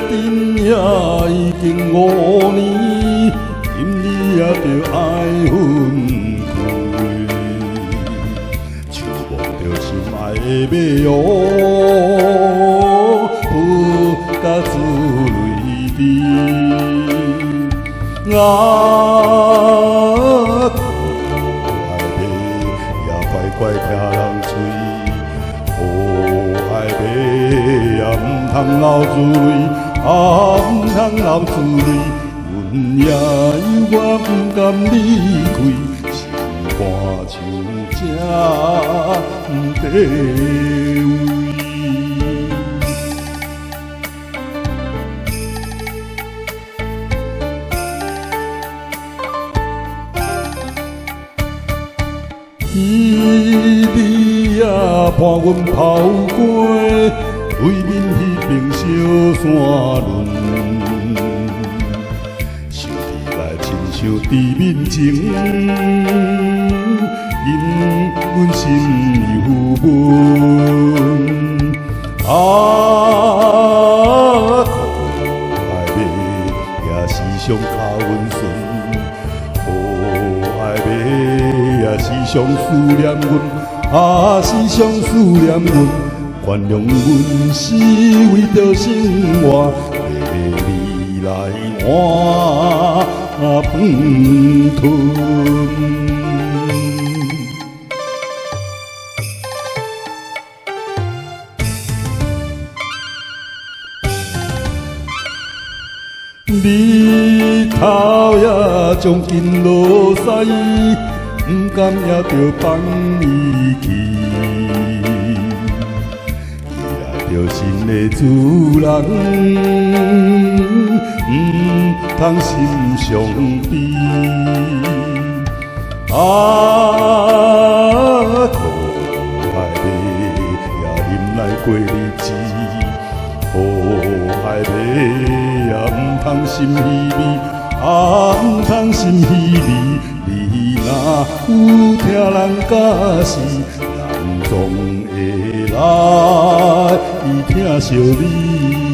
定也已经5年，今日也着爱分开。像望着心爱的马哦，不甲珠泪滴。啊，可爱马也乖乖听人催。爱马也唔通流珠泪，啊唔通流珠泪，阮也有我唔甘离开，心肝像这地位。伊你也伴阮跑过对面迄边小山仑，想起来亲像伫面前，因阮心犹闷。啊，可爱马也时常脚阮顺。也时常思念阮，啊，时常思念阮，原谅阮是为着生活，为你来换饭吞。日头也将近落西。不甘也着放伊去，伊来着新的主人，不通心伤悲。啊，可爱马也忍耐过日子，可爱马也不通心稀微，啊，不通心稀微。若有听人假死，人总会来听惜你。